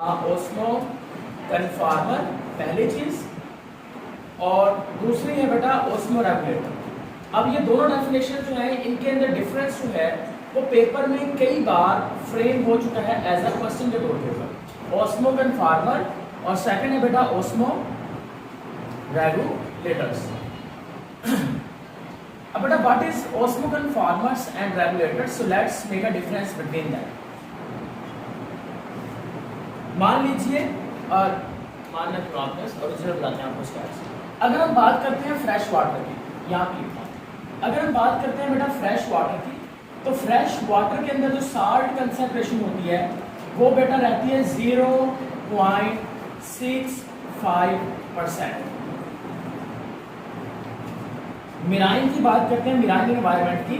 Osmo conformer पहली चीज, और दूसरी है बेटा ओस्मो रेगुलेटर। अब ये दोनों डेफिनेशन जो है इनके अंदर डिफरेंस जो है वो पेपर में कई बार फ्रेम हो चुका है एज अ क्वेश्चन के तौर पर। ओस्मो कन्फॉर्मर और सेकंड है बेटा ओस्मो रेगुलेटर्स। अब बेटा what is osmo conformers and regulators, so let's make a difference between that. मान लीजिए, और मानना क्यों आपने ओरिजिनल बताते हैं आपको स्टेप्स। अगर हम बात करते हैं फ्रेश वाटर की, यहाँ पे लिखा, अगर हम बात करते हैं बेटा फ्रेश वाटर की, तो फ्रेश वाटर के अंदर जो साल्ट कंसंट्रेशन होती है वो बेटा रहती है 0.65%। मिराइन की बात करते हैं, मिराइन एनवायरनमेंट की,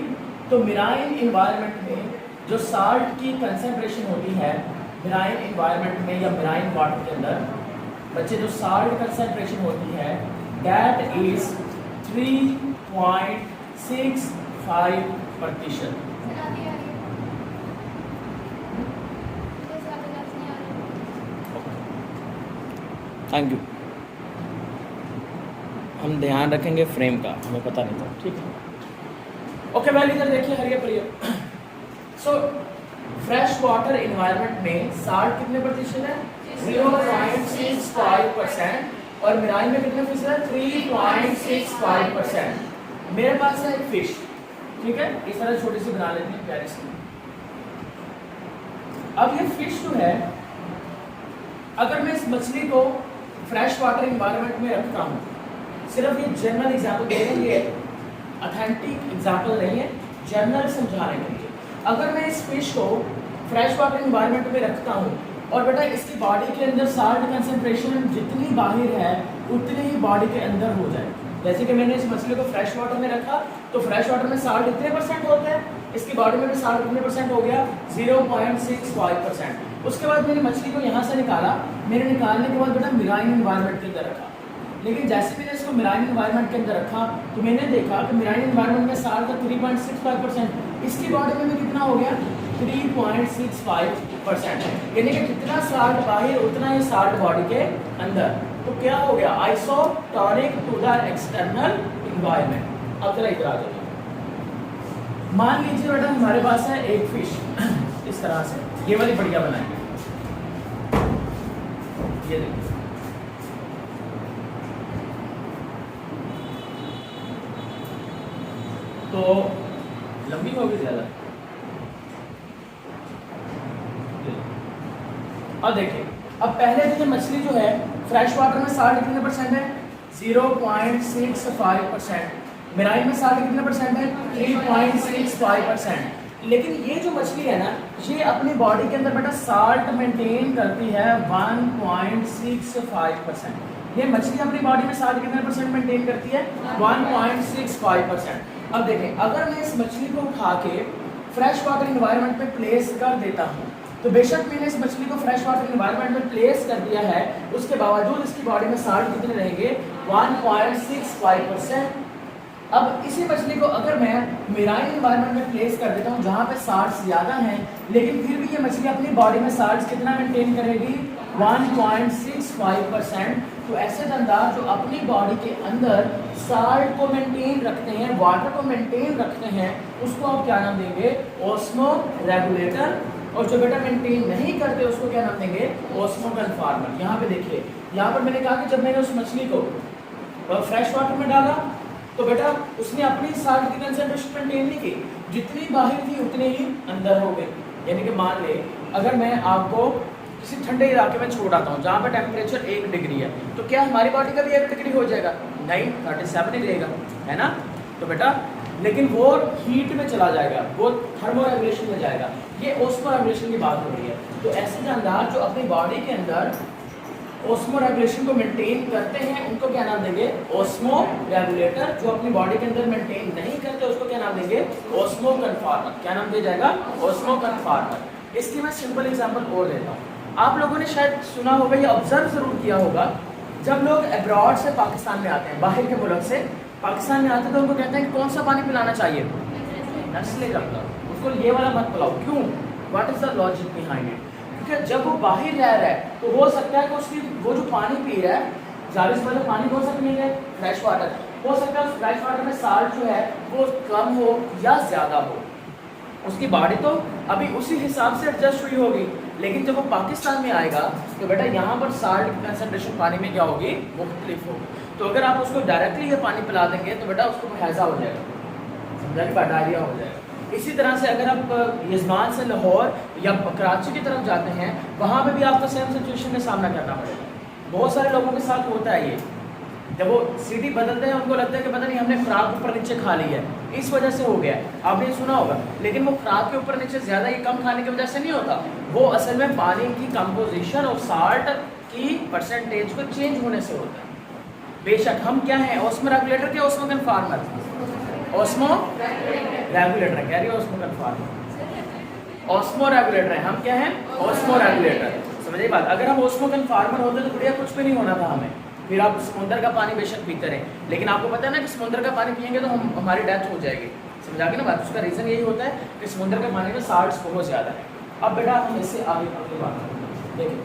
तो मिराइन एनवायरनमेंट में जो साल्ट की कंसंट्रेशन होती है मिराइन एनवायरनमेंट में या मिराइन वाटर के अंदर बच्चे जो साल्ट कंसंट्रेशन होती है दैट इज 3.65%। Thank you. हम ध्यान रखेंगे फ्रेम का, हमें पता नहीं था, ठीक है। ओके वेल, इधर देखिए हरिया परिया। सो फ्रेश वाटर एनवायरनमेंट में साल्ट कितने प्रतिशत है? 0.65%, और मिराइन में कितने फीसद है? 3.65%। मेरे पास है एक फिश, ठीक है, इस तरह छोटी सी बना लेते हैं प्यारी सी। अब ये फिश जो है, अगर मैं इस मछली को फ्रेश वाटर एनवायरनमेंट में रखता हूँ, सिर्फ ये जनरल एग्जाम्पल दे रहे हैं, ऑथेंटिक एग्जाम्पल नहीं है, जनरल समझाने के लिए। अगर मैं इस फिश को फ्रेश वाटर एनवायरनमेंट में रखता हूँ और बेटा इसकी बॉडी के अंदर साल्ट कंसंट्रेशन जितनी बाहर है उतनी ही बॉडी के अंदर हो जाए। जैसे कि मैंने इस मछली को फ्रेश वाटर में रखा तो फ्रेश वाटर में साल्ट इतने परसेंट होते हैं, इसकी बॉडी में भी साल्ट कितने परसेंट हो गया? 0.65%। उसके बाद मैंने मछली को यहाँ से निकाला, मैंने निकालने के बाद बेटा मिराइन एनवायरनमेंट के अंदर रखा। लेकिन जैसे मैंने इसको मिराइन एनवायरनमेंट के अंदर रखा तो मैंने देखा कि मिराइन एनवायरनमेंट में साल्ट का 3.65%, इसकी बॉडी में भी कितना हो गया? 3.65%। यानी कि जितना साल्ट बाहर उतना ही साल्ट बॉडी के अंदर। तो क्या हो गया? Isotonic to the external environment. अब जरा इधर आ जाइए। मान लीजिए बेटा हमारे पास है एक फिश, इस तरह से ये वाली बढ़िया बनाएंगे, ये देखिए। तो लंबी होगी ज्यादा। अब देखिए, अब पहले देखिए मछली जो है फ्रेश वाटर में साल्ट कितने परसेंट है? 0.65%। मिराइन में साल्ट कितने परसेंट है? 3.65%। लेकिन ये जो मछली है ना, ये अपनी बॉडी के अंदर बेटा साल्ट मेंटेन करती है 1.65%। ये मछली अपनी बॉडी में साल्ट कितने परसेंट मेंटेन करती है? 1.65%। अब देखें, अगर मैं इस मछली को उठा के फ्रेश वाटर एनवायरनमेंट में प्लेस कर देता हूँ, तो बेशक मैंने इस मछली को फ्रेश वाटर एनवायरनमेंट में प्लेस कर दिया है, उसके बावजूद इसकी बॉडी में साल्ट कितने रहेंगे? 1.65%। अब इसी मछली को अगर मैं मेराइन एनवायरनमेंट में प्लेस कर देता हूँ जहाँ पे साल्ट ज़्यादा हैं, लेकिन फिर भी ये मछली अपनी बॉडी में साल्ट कितना मेंटेन करेगी? 1.65%। तो ऐसे जानदार जो अपनी बॉडी के अंदर साल्ट को मेंटेन रखते हैं, वाटर को मेंटेन रखते हैं, उसको आप क्या नाम देंगे? Osmo regulator. और जो बेटा मेंटेन नहीं करते उसको क्या नाम देंगे? Osmo conformer. यहाँ पे देखिए, यहाँ पर मैंने कहा कि जब मैंने उस मछली को फ्रेश वाटर में डाला तो बेटा उसने अपनी साल्ट की कंसंट्रेशन मेंटेन नहीं की, जितनी बाहर थी उतनी ही अंदर हो गई। यानी कि मान ले अगर मैं आपको किसी ठंडे इलाके में छोड़ आता हूँ जहाँ पर टेम्परेचर 1 डिग्री है, तो क्या हमारी बॉडी का भी 1 डिग्री हो जाएगा? नहीं, 37 ही रहेगा, है ना। तो बेटा लेकिन वो हीट में चला जाएगा, वो थर्मो रेगुलेशन में जाएगा। ये ओस्मो रेगुलेशन की बात हो रही है। तो ऐसे जानदार जो अपनी बॉडी के अंदर ओस्मो रेगुलेशन को मेंटेन करते हैं उनको क्या नाम देंगे? Osmo regulator. जो अपनी बॉडी के अंदर मेंटेन नहीं करते उसको क्या नाम देंगे? Osmo conformer. क्या नाम दिया जाएगा? Osmo conformer. इसकी मैं सिंपल एग्जांपल और देता हूँ। आप लोगों ने शायद सुना होगा या ऑब्जर्व जरूर किया होगा, जब लोग अब्रॉड से पाकिस्तान में आते हैं, बाहर के मुल्क से पाकिस्तान में आते हैं, तो उनको कहते हैं कि कौन सा पानी पिलाना चाहिए? नस्ले का पिलाओ, उसको ये वाला मत पिलाओ। क्यों? What is the logic behind it? ठीक है। जब वो बाहर रह रहा है तो हो सकता है कि उसकी वो जो पानी पी रहा है, जाहिर सी बात है पानी कौन सा पिएंगे, फ्रेश वाटर, हो सकता है उस फ्रेश वाटर में साल्ट जो है वो कम हो या ज़्यादा हो। उसकी बॉडी तो अभी उसी हिसाब से एडजस्ट हुई होगी, लेकिन जब वो पाकिस्तान में आएगा तो बेटा यहाँ पर साल्ट की कंसनट्रेशन पानी में क्या होगी, मुख्तलिफ होगी। तो अगर आप उसको डायरेक्टली ये पानी पिला देंगे तो बेटा उसको हैज़ा हो जाएगा, समझा कि डायरिया हो जाएगा। इसी तरह से अगर आप यजमान से लाहौर या कराची की तरफ जाते हैं, वहाँ पे भी आपको सेम सिचुएशन का सामना करना पड़ेगा। बहुत सारे लोगों के साथ होता है ये, जब वो सिटी बदलते हैं उनको लगता है कि पता नहीं हमने खुराक ऊपर नीचे खा ली है, इस वजह से हो गया। आपने सुना होगा, लेकिन वो खुराक के ऊपर नीचे ज़्यादा या कम खाने की वजह से नहीं होता, वो असल में पानी की कंपोजिशन और साल्ट की परसेंटेज को चेंज होने से होता है। बेशक हम क्या हैं, ऑस्मो रेगुलेटर के ऑस्मो कन्फार्मर, ऑस्मो रेगुलेटर कह रही है, ऑस्मो कन्फार्मर, ऑस्मो रेगुलेटर है। हम क्या हैं, ऑस्मो रेगुलेटर, समझिए बात। अगर हम ऑस्मो कन्फार्मर होते तो बढ़िया कुछ भी नहीं होना था हमें, फिर आप समुंदर का पानी बेशक पीते रहे, लेकिन आपको पता है ना कि समुंदर का पानी पियेंगे तो हमारी डेथ हो जाएगी, समझा के ना बात। उसका रीज़न यही होता है कि समुंदर के पानी में साल्ट्स बहुत ज़्यादा है। अब बेटा हम इससे आगे बात करें, देखिए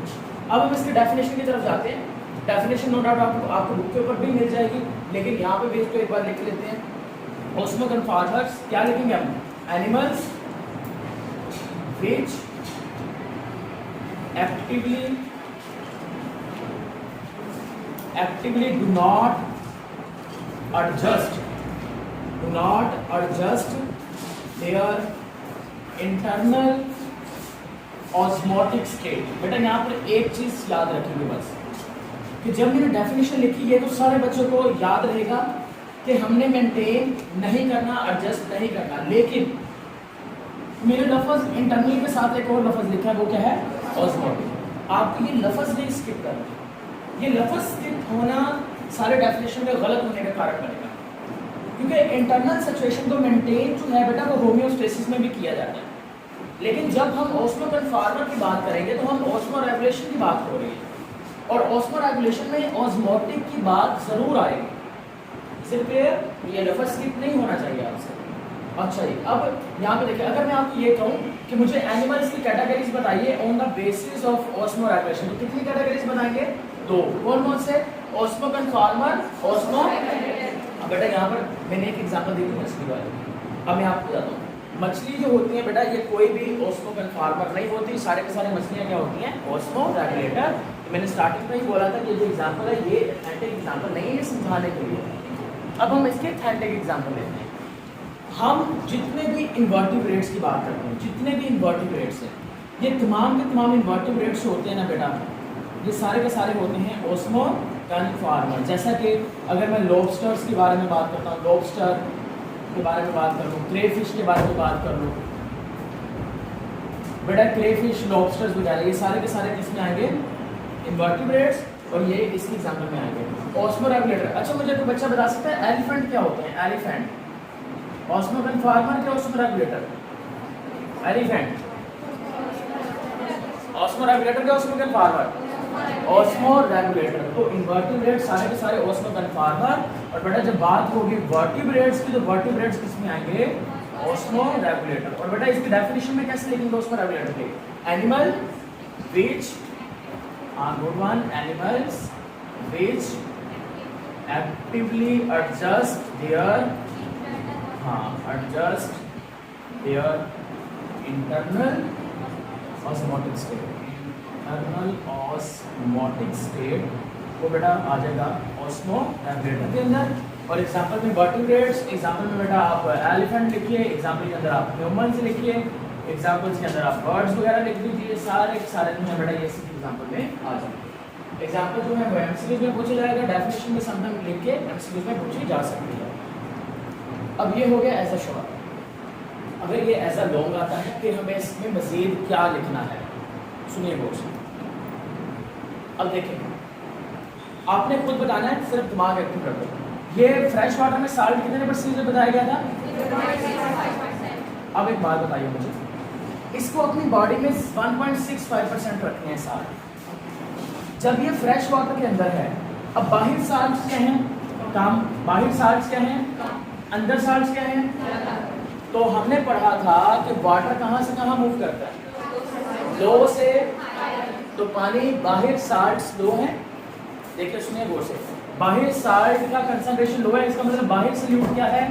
अब हम इसकी डेफिनेशन की तरफ जाते हैं। डेफिनेशन नो डाउट आपको बुक के ऊपर भी मिल जाएगी, लेकिन यहाँ पे भी इसको एक बार लिख लेते हैं। ऑस्मो कन्फार्मर्स क्या लिखेंगे हम, animals which actively do not adjust their internal osmotic state। बेटा यहाँ पर एक चीज याद रखेंगे बस, कि जब मैंने डेफिनेशन लिखी है तो सारे बच्चों को याद रहेगा कि हमने मेंटेन नहीं करना, एडजस्ट नहीं करना। लेकिन मेरे लफ्ज इंटरनल के साथ एक और लफ्ज लिखा है, वो क्या है, ऑस्मोटिक। आपको ये लफ्ज नहीं स्किप करना, ये लफ्ज स्किप होना सारे डेफिनेशन में गलत होने का कारण बनेगा, क्योंकि इंटरनल सिचुएशन को मेंटेन जो है बेटा वो होम्योस्टेसिस में भी किया जाता है। लेकिन जब हम ऑस्मो कन्फार्मर की बात करेंगे तो हम ऑस्मो रेगुलेशन की बात हो रही है, और ऑस्मो रेगुलेशन में ऑस्मोटिक की बात जरूर आएगी। सिर्फ ये लफ्ज स्किप नहीं होना चाहिए आपसे। अच्छा जी, अब यहाँ पे देखिए, अगर मैं आपको ये कहूँ कि मुझे एनिमल्स की कैटेगरीज बताइए on the basis of osmo regulation, तो कितनी कैटेगरीज बनाएंगे, दो। कौन कौन से, ऑस्मो कन्फार्मर, ऑस्मो। अब बेटा यहाँ पर मैंने एक एग्जांपल दी थी मछली वाली, अब मैं आपको बताता हूँ। मछली जो होती है बेटा ये कोई भी ऑस्मो कन्फार्मर नहीं होती, सारे के सारे मछलियाँ क्या होती हैं, ऑस्मो रेगुलेटर। तो मैंने स्टार्टिंग में ही बोला था कि ये जो एग्जाम्पल है ये एथेंटिक एग्जाम्पल नहीं है, ये समझाने के लिए। अब हम इसके एथेंटिक एग्जाम्पल लेते हैं। हम जितने भी इन्वर्टिब्रेट्स की बात करते हैं, जितने भी इन्वर्टिब्रेट्स हैं, ये तमाम के तमाम इन्वर्टिब्रेट्स होते हैं ना बेटा, ये सारे के सारे होते हैं ऑस्मो कन्फार्मर। जैसा कि अगर मैं लॉबस्टर्स के बारे में बात करता हूँ, लॉबस्टर के बारे में बात कर लूँ, क्रेफिश के बारे में बात कर लूँ बेटा, क्रेफिश, लॉबस्टर्स वगैरह ये सारे के सारे किस में आएंगे, इन्वर्टिब्रेट्स, और ये इसके एग्जाम्पल में आएंगे। ऑस्मो रेगुलेटर, अच्छा मुझे कोई बच्चा बता सकता है एलिफेंट क्या होते हैं, एलिफेंट, ऑस्मो कन्फार्मर क्या, osmo regulator, elephant, osmo regulator क्या, ऑस्मो कन्फार्मर, ऑस्मो रेगुलेटर। तो इन्वर्टिब्रेट्स सारे के सारे ऑस्मो कन्फार्मर। और बेटा जब बात होगी वर्टिब्रेट्स की, तो वर्टिब्रेट्स किस में आएंगे, ऑस्मो रेगुलेटर। और बेटा इसकी डेफिनेशन में कैसे लिखेंगे ऑस्मो रेगुलेटर के, animal which, good one, animals which actively adjust there, adjust their internal osmotic state, internal osmotic state वो बेटा आ जाएगा ऑस्मो रेगुलेटर के अंदर। और एग्जांपल में वर्टिब्रेट्स, एग्जांपल में बेटा आप एलिफेंट लिखिए, एग्जांपल के अंदर आप ह्यूमन्स लिखिए, एग्जांपल्स के अंदर आप बर्ड्स वगैरह लिख दीजिए, सारे सारे जो है बेटा ये इसी एग्जांपल में आ जाएंगे। एग्जांपल जो है वो एमसीक्यूज में पूछा जाएगा, डेफिनेशन में समटाइम लिख के एमसीक्यूज में पूछी जा सकती है। अब ये हो गया एज अ शॉर्ट। अगर ये एज अ लॉन्ग आता है फिर हमें इसमें मज़ीद क्या लिखना है, सुनिए बोर्ड। अब देखिए आपने खुद बताना है, सिर्फ दिमाग एक्टिव कर दो। ये फ्रेश वाटर में साल्ट कितने % बताया गया था, 1%। अब एक बात बताइए मुझे, इसको अपनी बॉडी में 1.65% रखते हैं साल्ट। जब ये फ्रेश वाटर के अंदर है, अब बाहर साल्ट क्या हैं, कम, बाहर साल्ट क्या हैं, अंदर साल्ट क्या हैं। तो हमने पढ़ा था कि वाटर कहाँ से कहाँ मूव करता है, लो से तो पानी बाहर साल्ट लो है, देखिए सुनिए गौर से, बाहर साल्ट का कंसंट्रेशन लो है, इसका मतलब बाहर सॉल्यूट क्या है,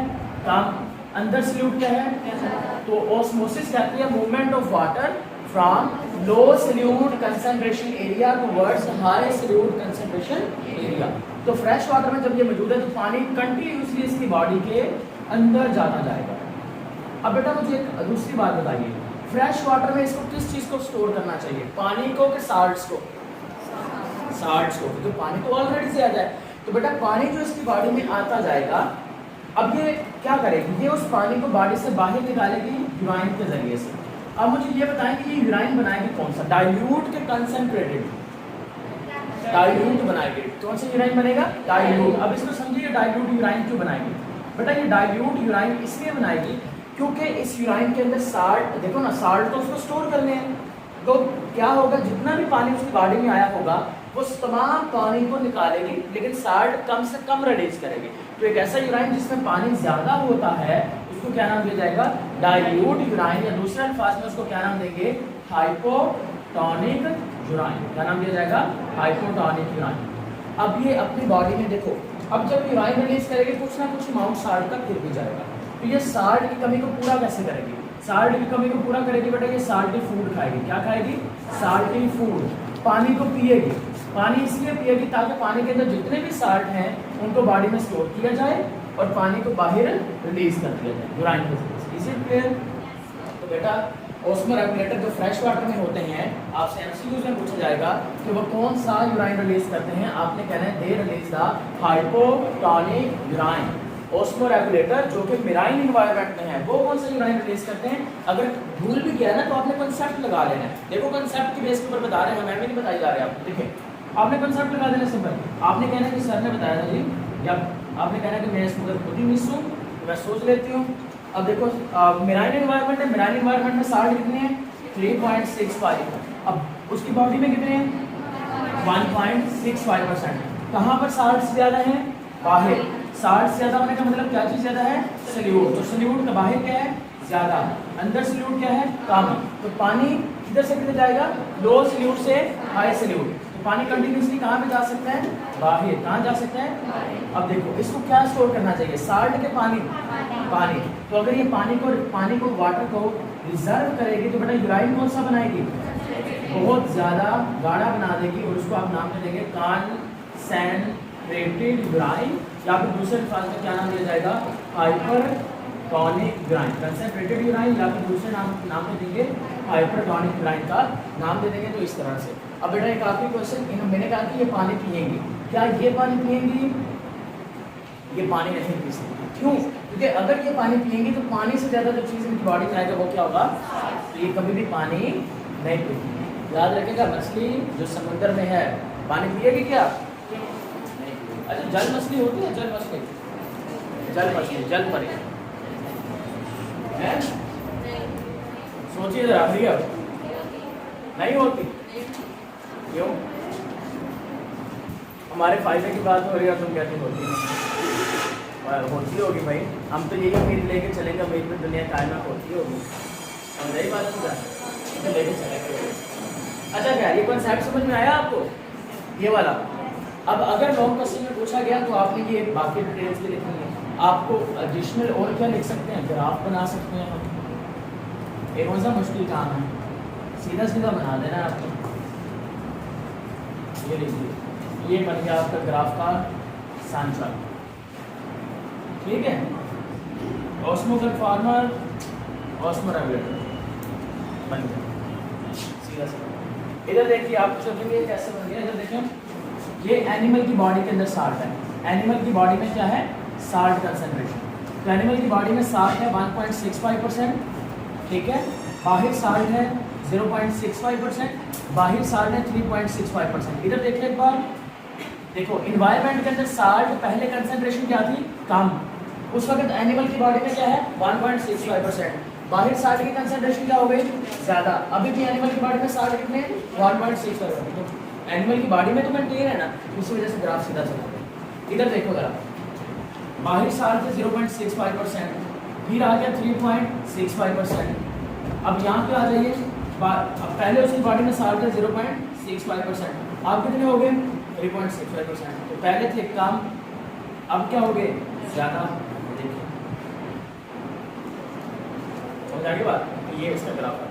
कम, अंदर सॉल्यूट क्या है। तो ऑस्मोसिस कहती है movement of water from low solute concentration area towards high solute concentration area. तो फ्रेश वाटर में जब ये मौजूद है तो पानी कंटिन्यूसली इसकी बॉडी के अंदर जाता जाएगा। अब बेटा मुझे एक दूसरी बात बताइए, फ्रेश वाटर में इसको किस चीज़ को स्टोर करना चाहिए, पानी को कि साल्ट्स को? साल्ट्स को, क्योंकि पानी तो ऑलरेडी ज़्यादा है। तो बेटा पानी जो इसकी बॉडी में आता जाएगा, अब ये क्या करेगी, ये उस पानी को बॉडी से बाहर निकालेगी यूराइन के जरिए से। अब मुझे ये बताएं कि ये यूराइन बनाएगी कौन सा, डाइल्यूट के कंसंट्रेटेड, डाइल्यूट बनाएगी। कौन सा यूराइन बनेगा, डाइल्यूट। अब इसको समझिए डाइल्यूट यूराइन क्यों बनाएगी बेटा, ये डाइल्यूट यूराइन इसलिए बनाएगी क्योंकि इस यूराइन के अंदर साल्ट, देखो ना साल्ट तो उसको स्टोर करने हैं, तो क्या होगा, जितना भी पानी उसकी बॉडी में आया होगा वो तमाम पानी को निकालेगी, लेकिन साल्ट कम से कम रिलीज करेगी। तो एक ऐसा यूराइन जिसमें पानी ज़्यादा होता है उसको क्या नाम दिया जाएगा, डाइल्यूट यूराइन, या दूसरे अल्फाज में उसको क्या नाम देंगे, हाइपोटोनिक यूराइन। क्या नाम दिया जाएगा, हाइपोटोनिक यूराइन। अब ये अपनी बॉडी में देखो, अब जब यूराइन रिलीज करेगी कुछ ना कुछ अमाउंट साल्ट तक गिर भी जाएगा, तो ये साल्ट की कमी को पूरा कैसे करेगी, साल्ट की कमी को पूरा करेगी बेटा, ये साल्टी फूड खाएगी। क्या खाएगी, साल्टी फूड। पानी को पिएगी, पानी इसलिए पिएगी ताकि पानी के अंदर जितने भी साल्ट हैं उनको बॉडी में स्टोर किया जाए और पानी को बाहर रिलीज कर दिया जाए यूराइन के जरिए। Is it clear? तो बेटा ऑस्मोरेगुलेटर जो फ्रेश वाटर में होते हैं, आपसे एमसीक्यूज में पूछा जाएगा कि वो कौन सा यूराइन रिलीज करते हैं, आपने कहना है they release the hypotonic urine. Osmoregulator जो कि मेराइन इन्वायरमेंट में है वो कौन सा यूराइन रिलीज करते हैं, अगर भूल भी गया ना तो आपने कंसेप्ट लगा लेना है। देखो कंसेप्ट की बेस के ऊपर बता रहे हैं, हमें नहीं बताई जा रही है आपको, देखिए आपने कंसेप्ट लगा देना सिंपल। आपने कहना कि सर ने बताया था जी, या आपने कहना कि मैं इसको खुद ही मिस हूँ तो मैं सोच लेती हूँ। अब देखो मेराइन इन्वायरमेंट है, मेराइन इन्वायरमेंट में साल्ट कितने हैं, 3.65। अब उसकी बॉडी में कितने हैं, 1.65%। कहाँ पर साल्ट ज़्यादा हैं, बाहर। साल्ट ज़्यादा होने का मतलब क्या चीज़ ज़्यादा है, सॉल्यूट। तो सॉल्यूट का बाहर क्या है, ज़्यादा, अंदर सॉल्यूट क्या है, कम। तो पानी किधर से किधर जाएगा, लो सॉल्यूट से हाई सॉल्यूट। तो पानी कंटिन्यूसली कहाँ पे जा सकता है, बाहर। कहाँ जा सकता है, अब देखो इसको क्या स्टोर करना चाहिए, साल्ट के पानी, पानी। तो अगर ये पानी को वाटर को रिजर्व करेगी तो बेटा यूराइन कौन सा बनाएगी, बहुत ज़्यादा गाढ़ा बना देगी और उसको आप नाम दे देंगे कंसंट्रेटेड यूराइन, या फिर दूसरे अल्फाज में क्या नाम दिया जाएगा, हाइपरटोनिक यूराइन। कंसंट्रेटेड यूराइन या फिर दूसरे नाम दे देंगे हाइपरटोनिक यूराइन का नाम दे देंगे। तो इस तरह से। अब बेटा एक आखिरी क्वेश्चन, मैंने कहा कि ये पानी पिएंगे, क्या ये पानी पिएंगी, ये पानी नहीं पी सकती, क्यों, क्योंकि अगर ये पानी पिएंगी तो पानी से ज़्यादा जो चीज़ इनकी बॉडी में आएगा वो क्या होगा, तो ये कभी भी पानी नहीं पिएगी। याद रखेगा मछली जो समुद्र में है पानी पिएगी क्या, अच्छा जल मछली होती है, जल मछली, जल मछली, जल परी है, सोचिए जरा, नहीं होती, क्यों, हमारे फायदे की बात हो रही है, तुम कहते होती होगी भाई, हम तो यही उम्मीद लेके चलेंगे, उम्मीद में दुनिया कायनात होती होगी, और यही बात होगा तो लेके चलेंगे। अच्छा क्या ये कॉन्सेप्ट समझ में आया आपको, ये वाला। अब अगर लॉन्ग क्वेश्चन में पूछा गया तो आपने ये बाकी डिटेल्स भी लिखनी है। आपको एडिशनल और क्या लिख सकते हैं, ग्राफ बना सकते हैं हम, एक कौन सा मुश्किल काम है, सीधा सीधा बना देना है आपको। ये लीजिए, ये बन गया आपका ग्राफ का सांचा, ठीक है। ऑस्मोकन्फॉर्मर, ऑस्मोरेगुलेटर बन गया सीधा सीधा। इधर देखिए आप सोचेंगे कैसे बन गया, इधर देखें ये एनिमल की बॉडी के अंदर साल्ट है, एनिमल की बॉडी में क्या है, साल्ट कंसंट्रेशन। तो एनिमल की बॉडी में साल्ट है 1.65%, ठीक है। बाहर साल्ट है 0.65%, बाहर साल्ट है 3.65%। इधर देखिए एक बार, देखो इन्वायरमेंट के अंदर साल्ट पहले कंसंट्रेशन क्या थी, कम, उस वक्त एनिमल की बॉडी में क्या है 1.65%, बाहर साल्ट की कंसंट्रेशन क्या हो गई, ज़्यादा। अभी भी एनिमल की बॉडी में साल्ट कितने, 1.65%। तो एनिमल की बॉडी में तो मेंटेन है ना, इसी वजह से ग्राफ सीधा चलता है। इधर देखो जरा, बाहरी साल्ट से 0.65%, फिर आ गया 3.65%। अब यहाँ पे आ जाइए, अब पहले उसकी बॉडी में साल्ट है 3.65%। आप कितने हो गए? 3.65%। तो पहले थे कम, अब क्या हो गए? ज़्यादा। देखिए समझ आ गई बात? तो ये इसका ग्राफ है।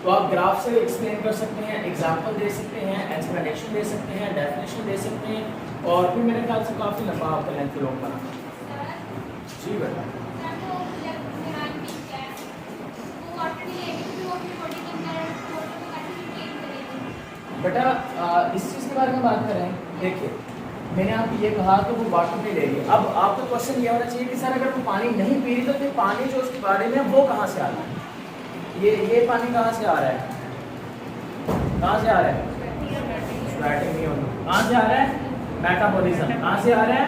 तो आप ग्राफ से एक्सप्लेन कर सकते हैं, एग्जाम्पल दे सकते हैं, एक्सप्लेनेशन दे सकते हैं, डेफिनेशन दे सकते हैं, और फिर मेरे ख्याल से काफ़ी लंबा आपका लेंथ लॉन्ग बना। जी बेटा। बेटा इस चीज़ के बारे में बात करें, देखिए मैंने आपको ये कहा कि वो वाटर नहीं ले रही है। अब आपका क्वेश्चन ये होना चाहिए कि सर अगर वो पानी नहीं पी रही तो फिर पानी जो उसके बॉडी में है वो कहाँ से आ रहा है? ये पानी कहाँ से आ रहा है? कहाँ से आ रहा है? स्वेटिंग नहीं होना। कहाँ से आ रहा है? मेटाबॉलिज्म। कहाँ से आ रहा है?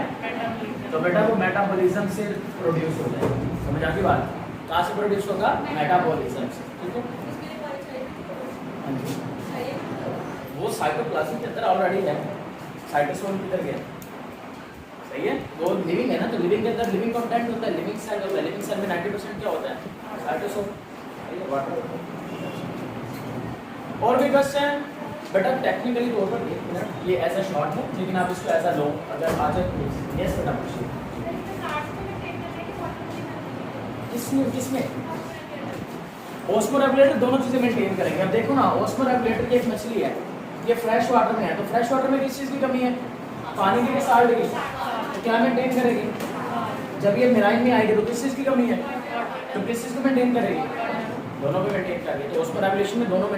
तो बेटा वो मेटाबॉलिज्म से प्रोड्यूस हो जाएगा। समझ आ गई बात? कहाँ से प्रोड्यूस होगा? मेटाबॉलिज्म से। ठीक है, हाँ जी। वो साइटोप्लाज्म के अंदर ऑलरेडी है। साइटोसोल किधर गया? सही है, वो लिविंग है ना, तो लिविंग के अंदर लिविंग कंटेंट होता है, लिविंग सेल होता है। लिविंग सेल में 90% क्या होता है? साइटोसोल। और भी क्वेश्चन? बेटा टेक्निकली तौर पर 1 मिनट, ये ऐसा शॉर्ट है लेकिन आप इसको ऐसा लो अगर आ जाए। यस बेटा पूछिए। किसमें ऑस्मोरेगुलेटर दोनों चीज़ें मेंटेन करेंगे। अब देखो ना, ऑस्मोरेगुलेटर की एक मछली है, ये फ्रेश वाटर में है, तो फ्रेश वाटर में किस चीज़ की कमी है? पानी की, साल्ट की। तो क्या मेंटेन करेगी? जब ये मेराइन में आएगी तो किस चीज़ की कमी है? तो किस चीज़ को मेंटेन करेगी? दोनों को मेंटेन करेगी। तो ऑस्मोरेगुलेशन में दोनों